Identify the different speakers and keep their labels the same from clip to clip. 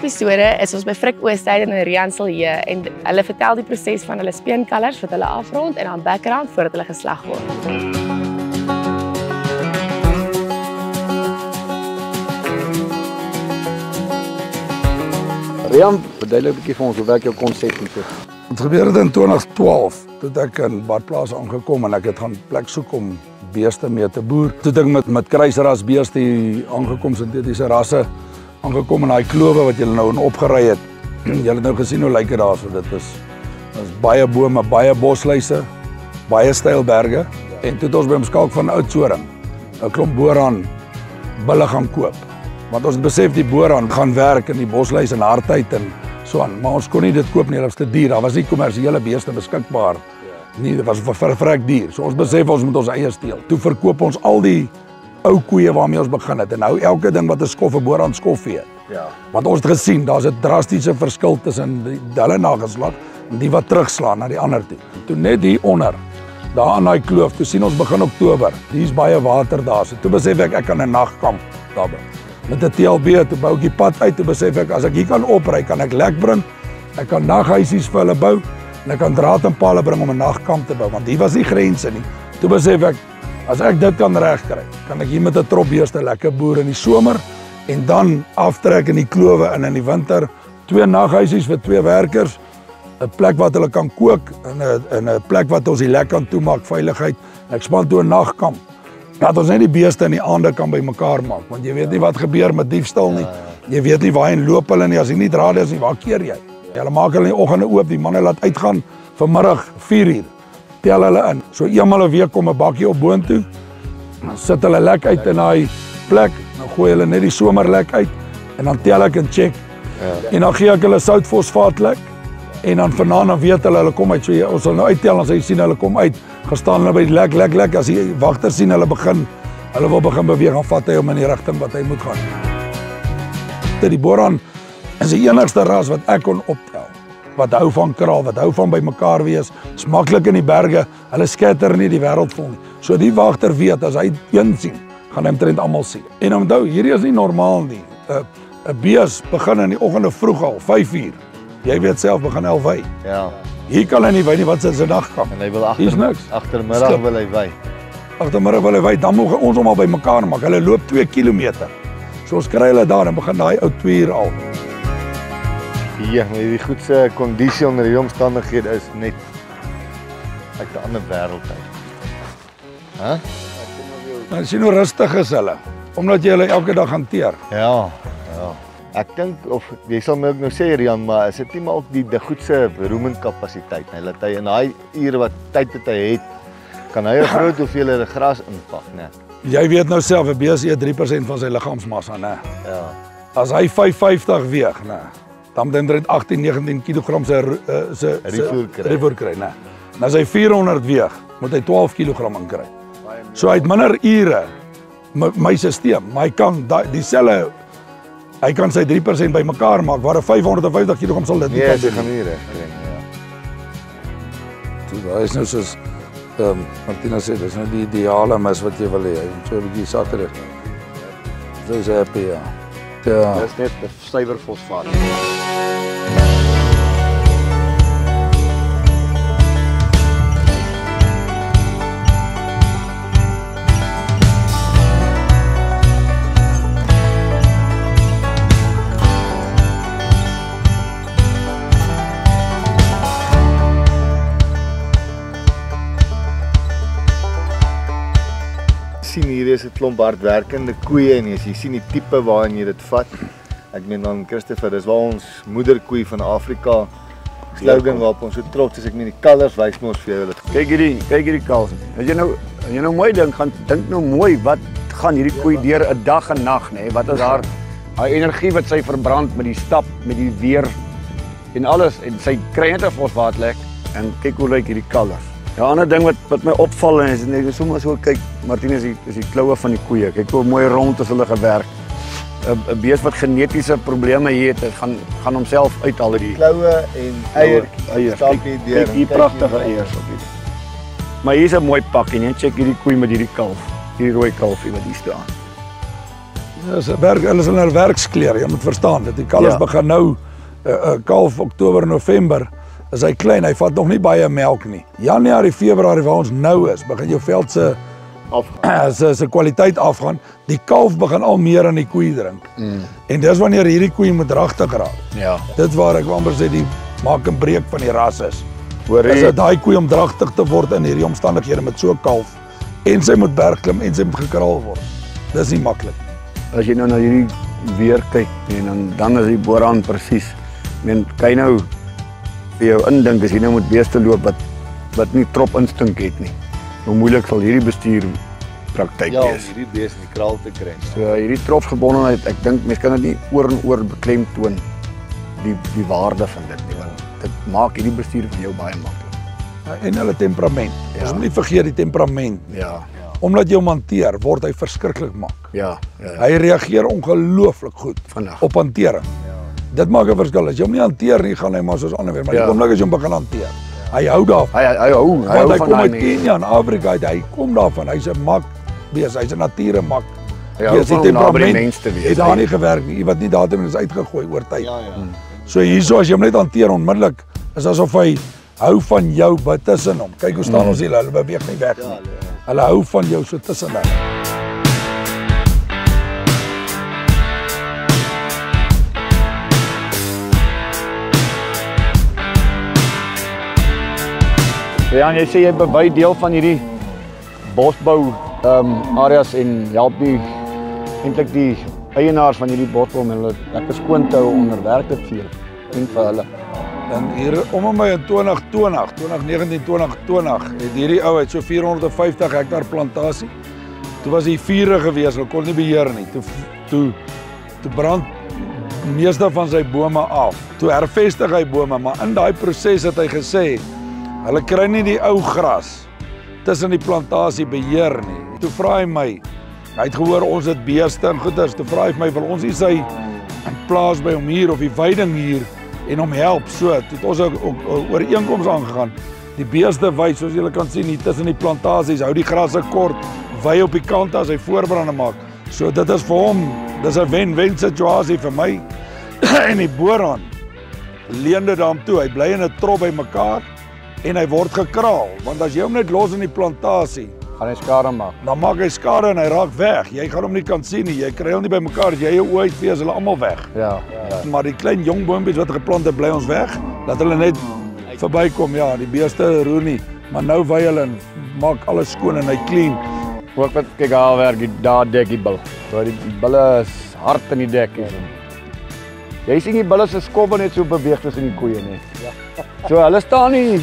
Speaker 1: episode is ons by Frik Oosthuizen in Riansel en hulle vertel die proses van hulle speenkalvers wat hulle afrond en dan background voordat hulle geslag word.
Speaker 2: Rian, verduidelik 'n bietjie vir ons hoe werk jou konsep hier.
Speaker 3: Het gebeurde in 2012, toe ek in Badplaas aangekom en ek het gaan plek soek om beeste mee te boer. Toe het ek met kruisras beeste hier aangekom, sintetiese rasse aangekom in daai klowe wat julle nou in opgery het. Julle het nou gesien hoe lyk dit daar, so dit is baie bome, baie bosluise, baie steil berge en toe het ons by Omskalk van Oudtshoorn 'n klomp booraan bulle gaan koop. Want ons het besef die booraan gaan werk in die bosluis en hardheid en so aan, maar ons kon nie dit koop nie, dit was te duur. Daar was nie kommersiële beeste beskikbaar. Nee, dit was vrek duur. So ons besef ons moet ons eie steel. Toe verkoop ons al die ou koeie waarmee ons begin het en nou elke ding wat 'n skof 'n booraan skoffie het. Ja. Want ons het gesien daar's 'n drastiese verskil tussen hulle nageslag en die wat terugslaan na die ander toe. En toe net hier onder, daar aan daai kloof, toe sien ons begin Oktober. Hier's baie water daar. So toe besef ek kan 'n nagkamp daar bou. Met 'n TLB toe bou ek die pad uit, toe besef ek as ek hier kan opry, kan ek lek bring. Ek kan naghuisies vir hulle bou en ek kan draad en pale bring om 'n nagkamp te bou, want hier was nie grense nie. Toe besef ek as ek dit kan regkry, kan ek hier met 'n trop beeste lekker boer in die somer en dan aftrek in die klowe en in die winter 2 naghuisies vir 2 werkers, 'n plek wat hulle kan kook en 'n plek wat ons die lek kan toemaak, veiligheid. En ek span toe 'n nagkamp. Dat ons net die beeste in die aande kan bymekaar maak, want jy weet nie wat gebeur met diefstal nie. Jy weet nie waarheen loop hulle nie, as jy nie drade is nie, waar keer jy? Hulle maak hulle in die oggende oop, die manne laat uitgaan vanmiddag 4:00. Tel hulle in. So eenmal 'n week kom 'n bakkie op boontoe. Dan sit hulle lek uit in daai plek, dan gooi hulle net die somerlek uit en dan tel ek en check. Ja. En dan gee ek hulle soutfosfaatlek en dan vanaand dan weet hulle kom uit. So ons sal nou uittel as jy sien hulle kom uit. Gestaan hulle by die lek as die wagters sien hulle wil begin beweeg, dan vat hy hom in die rigting wat hy moet gaan. Die booraan is die enigste ras wat ek kon optel. Wat hou van kraal, wat hou van bymekaar wees, is maklik in die berge, hulle skatter nie die wêreld vol nie. So die wagter weet as hy een sien, gaan hy omtrent almal sien. En onthou, hierdie is nie normaal nie. 'n bees begin in die oggende vroeg al 5:00. Jy weet self begin 11:00. Ja. Hier kan hy nie wy nie, wat is sy nagkamp?
Speaker 2: En hy wil agtermiddag wil hy wy.
Speaker 3: Agtermiddag wil hy wy, dan moet ons hom al bymekaar maak. Hulle loop 2 kilometer. So ons kry hulle daar en begin daai ou 2:00 al.
Speaker 2: Ja, maar die goedse kondisie onder die omstandighede is net uit 'n ander wêreld uit. Hæ?
Speaker 3: Dan sien hoe rustig is hulle, omdat jy hulle elke dag hanteer.
Speaker 2: Ja. Ek dink of jy sal my ook nou sê Rian, maar is dit nie maar ook die goedse roemingkapasiteit nie. Dat hy in daai ure wat tyd het hy het, kan hy 'n groot hoeveelheid gras inpak, né?
Speaker 3: Jy weet nou self 'n bees eet 3% van sy liggaamsmassa, né? Ja. As hy 550 weeg, né? Dan moet hy 18-19 kg se revoer kry, né? En as hy 400 weeg, moet hy 12 kg inkry. So hy het minder ure my stelsel, maar hy kan dieselfde hy kan sy 3% bymekaar maak, waar 'n 550 kg sal dit nie kan doen.
Speaker 2: Ja, gaan nie reg kry nie, ja.
Speaker 3: Dit is nou soos Martina sê, dis nou die ideale mes wat jy wil hê. So 'n bietjie sakker. Dis happy, ja. Ja.
Speaker 2: Dis net 'n suiwer fosfaat. Sien hier is 'n klomp hardwerkende koeie en as jy sien die tipe waarin jy dit vat. Ek meen dan Christopher, dis waar ons moederkoei van Afrika slogan waarop ons so trots is. Ek meen die kalvers wys mos vir jou dit.
Speaker 4: Kyk hierdie kalf. As jy nou mooi dink nou mooi wat gaan hierdie koei deur 'n dag en nag, nê? Wat is haar energie wat sy verbrand met die stap, met die weer en alles en sy kry net 'n fosfaatlek en kyk hoe lyk hierdie kalvers. Ja, 'n ander ding wat my opval is net sommer so kyk, Martinus is die kloue van die koeie. Kyk hoe mooi rond is hulle gewerk. 'n Bees wat genetiese probleme het, gaan homself uithaal die
Speaker 2: kloue en eiers.
Speaker 4: Kyk hier pragtige eiers op hier. Maar hier's 'n mooi pakkie, net check hierdie koei met hierdie kalf, hierdie rooi kalfie wat hier staan.
Speaker 3: Hulle is in hulle werkskleur, jy moet verstaan dit. Die kalvers begin nou kalf Oktober, November, is hy klein, hy vat nog nie baie melk nie. Januarie, Februarie waar ons nou is, begin jou veld se kwaliteit afgaan. Die kalf begin al meer aan die koei drink. En dis wanneer hierdie koei moet dragtig raak.
Speaker 4: Ja.
Speaker 3: Dit waar ek amper sê die maak en breek van die ras is.
Speaker 4: Hoor
Speaker 3: Is dit daai koei om dragtig te word in hierdie omstandighede met so 'n kalf en sy moet bergklim en sy moet gekraal word. Dis nie maklik.
Speaker 4: As jy nou na hierdie weer kyk en dan is die Boran presies. Kyk nou vir jou indink as jy nou met beeste loop wat nie trop instink het nie. Hoe moeilik sal hierdie bestuur praktyk wees.
Speaker 2: Hierdie beeste in die kraal te kry.
Speaker 4: So hierdie tropsgebondenheid, ek dink mense kan dit nie oor en oor beklemtoon die waarde van dit nie, want dit maak hierdie bestuur vir jou baie maklik.
Speaker 3: En hulle temperament. Ons moet nie vergeet die temperament.
Speaker 4: Ja.
Speaker 3: Omdat jy hom hanteer, word hy verskriklik mak.
Speaker 4: Ja.
Speaker 3: Hy reageer ongelooflik goed
Speaker 4: Vandag.
Speaker 3: op hantering. Dit maak 'n verskil. As jy hom nie hanteer nie, gaan hy maar soos ander weer, maar die oomblik as jy hom begin hanteer. Hy hou daarvan.
Speaker 4: Hy hou
Speaker 3: Want hy
Speaker 4: van
Speaker 3: kom uit
Speaker 4: daai
Speaker 3: Kenia en Afrika, hy kom daarvan. Hy's 'n mak bees, hy's 'n nature mak.
Speaker 4: Hy hou van om naby die mens te wees.
Speaker 3: Het daar nie gewerk nie. Iemand nie datum is uitgegooi oor tyd.
Speaker 2: Ja.
Speaker 3: So hierso as jy hom net hanteer onmiddellik, is asof hy hou van jou tussen hom. Kyk hoe staan ons hier, hulle beweeg nie weg nie. Hulle hou van jou so tussen hulle.
Speaker 4: Ja, jy sê jy bewy deel van hierdie bosbou areas en help eintlik die eienaars van hierdie bosbou om hulle lekker skoon te hou onder werk te veel en vir hulle.
Speaker 3: En hier om en by in 2019, 2020 het hierdie ou uit so 450 hektaar plantasie. Toe was hy vurig geweest, hulle kon nie beheer nie. Toe brand meeste van sy bome af. Toe hervestig hy bome, maar in daai proses het hy gesê hulle kry nie die ou gras tussen die plantasie beheer nie. Toe vra hy my, hy het gehoor ons het beeste en goeders, toe vra hy my, wil ons nie sy plaas by hom hier of die veiding hier en hom help. So, toe het ons ook ooreenkoms aangegaan. Die beeste wy, soos julle kan sien, hier tussen die plantasies, hou die grasse kort, wy op die kant as hy voorbrande maak. So dit is vir hom, dis 'n wen-wen situasie vir my en die Boran leen dit daarom toe. Hy bly in 'n trop by mekaar en hy word gekraal, want as jy hom net los in die plantasie,
Speaker 4: Gaan hy skade maak.
Speaker 3: dan maak hy skade en hy raak weg. Jy gaan hom nie kan sien nie. Jy kry hom nie by mekaar. As jy jou oë uitvee, is hulle almal weg.
Speaker 4: Ja.
Speaker 3: Maar die klein jong boontjies wat geplant het, bly ons weg. Laat hulle net verbykom. Ja, die beeste roer nie. Maar nou wy hulle en maak alles skoon en hy clean.
Speaker 4: Ook wat kyk daar werk, daar dek die bil. So die bulle is hard in die dek. Jy sien die bulle se skobbe net so beweeg tussen die koeie net. So hulle staan nie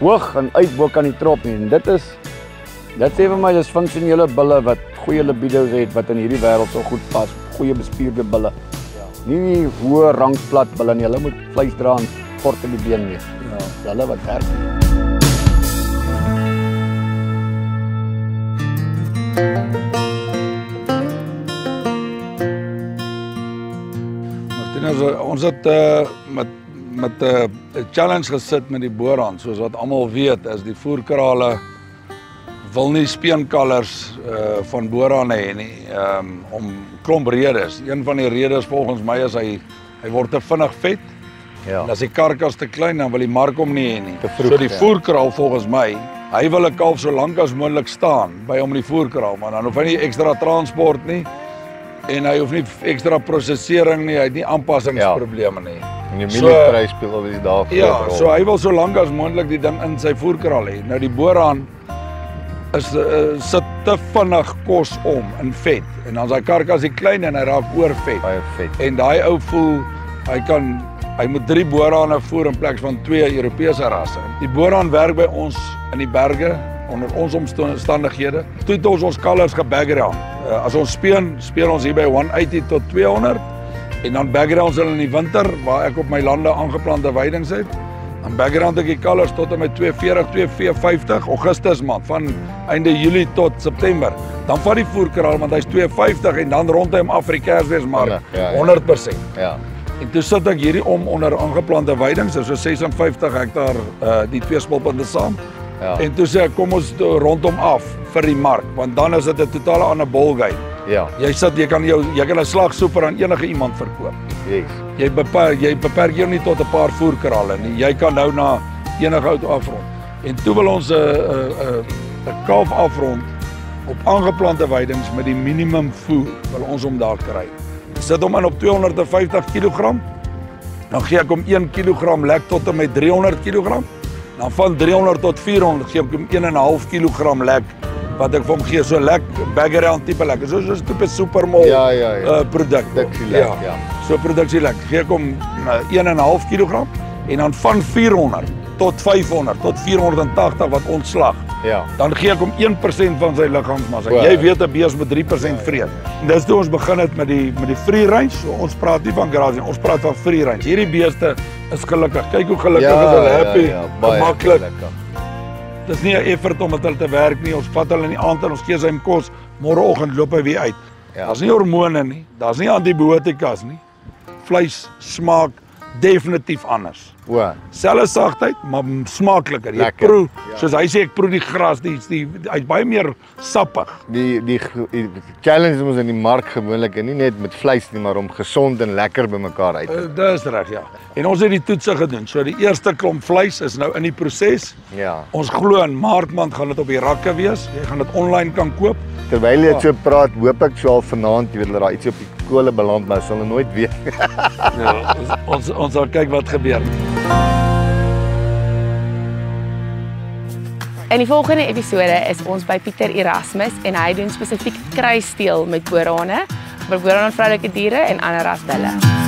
Speaker 4: hoog en uit bo kan die trop nie. En dit sê vir my dis funksionele bulle wat goeie libidos het wat in hierdie wêreld so goed pas. Goeie bespierde bulle. Nie hoë rang plat bulle nie. Hulle moet vleis dra en kort in die been wees. Ja, hulle wat werk.
Speaker 3: Ons het met 'n challenge gesit met die Boran, soos wat almal weet, is die voerkrale wil nie speenkalvers van Boran hê nie, om klomp redes. Een van die redes volgens my is hy word te vinnig vet.
Speaker 4: Ja.
Speaker 3: En as die karkas te klein, dan wil die mark hom nie hê nie.
Speaker 4: Te vroeg,
Speaker 3: So die
Speaker 4: ja.
Speaker 3: voerkraal volgens my, hy wil 'n kalf so lank as moontlik staan by hom in die voerkraal, maar dan hoef hy nie ekstra transport nie. En hy hoef nie ekstra prosesering nie, hy het nie aanpassingsprobleme nie.
Speaker 2: En die mielieprys speel al die dae groot
Speaker 3: Ja,
Speaker 2: rol.
Speaker 3: so hy wil so lank as moontlik die ding in sy voerkraal hê. Nou die Boran sit te vinnig kos om in vet. En dan is hy karkas die klein en hy raak oorvet.
Speaker 2: Baie vet.
Speaker 3: En daai ou voel hy moet 3 Borane voer in plaas van 2 Europese rasse. Die Boran werk by ons in die berge onder ons omstandighede. Toe het ons kalvers gebackground. As ons speel ons hier by 180 tot 200 en dan background ons hulle in die winter waar ek op my lande aangeplante weidings het. Dan background ek die kalvers tot en met 240, 250 Augustus maand van einde Julie tot September. Dan vat die voerkraal want hy's 250 en dan rond hy hom af vir die Kersfeesmark.
Speaker 2: Ja.
Speaker 3: 100%.
Speaker 2: Ja.
Speaker 3: En toe sit ek hierdie onder aangeplante weidings, so 56 hektaar die 2 spulpunte saam.
Speaker 2: Ja.
Speaker 3: En toe sê ek kom ons rondom af vir die mark, want dan is dit 'n totale ander ballgame.
Speaker 2: Ja.
Speaker 3: Jy kan 'n slag soeper aan enige iemand verkoop.
Speaker 2: Yes.
Speaker 3: Jy beperk jou nie tot 'n paar voerkrale nie. Jy kan nou na enige ou afrond. En toe wil ons 'n kalf afrond op aangeplante weidings met die minimum voer wil ons hom daar kry. Sit hom in op 250 kg. Dan gee ek hom 1 kg lek tot en met 300 kg. Dan van 300 tot 400 gee ek hom 1,5 kg lek wat ek vir hom gee, so lek background tipe lek. So 'n tipe supermol produk.
Speaker 2: Produksielek, ja.
Speaker 3: So produksielek. Gee ek hom 1,5 kg en dan van 400 tot 500 tot 480 wat ontslag.
Speaker 2: Ja.
Speaker 3: Dan gee ek hom 1% van sy liggaamsmassa. Jy weet 'n bees met 3% vreet. En dis toe ons begin het met die free range. So ons praat nie van grazing, ons praat van free range. Hierdie beeste is gelukkig. Kyk hoe gelukkig is hulle, happy, gemaklik. Dis nie 'n effort om met hulle te werk nie. Ons vat hulle in die aand en ons gee sy kos, môreoggend loop hy weer uit.
Speaker 2: Ja.
Speaker 3: Daar's nie hormone nie, daar's nie antibiotikas nie. Vleis smaak definitief anders. Selfe sagtheid, maar smaakliker. Jy proe, soos hy sê, ek proe die gras, hy's baie meer sappig.
Speaker 2: Die challenge is in die mark gewoonlik en nie net met vleis nie, maar om gesond en lekker bymekaar uit te.
Speaker 3: Dis reg, ja. En ons het die toetse gedoen. So die eerste klomp vleis is nou in die proses.
Speaker 2: Ja.
Speaker 3: Ons glo in Maart maand gaan dit op die rakke wees. Jy gaan dit online kan koop.
Speaker 2: Terwyl jy so praat, hoop ek so al vanaand, jy weet hulle daar iets op die kole beland, maar sal nooit weet.
Speaker 3: Ja, ons sal kyk wat gebeur.
Speaker 1: In die volgende episode is ons by Pieter Erasmus en hy doen spesifiek kruissteel met borane, vir borane vroulike diere en ander rasbulle.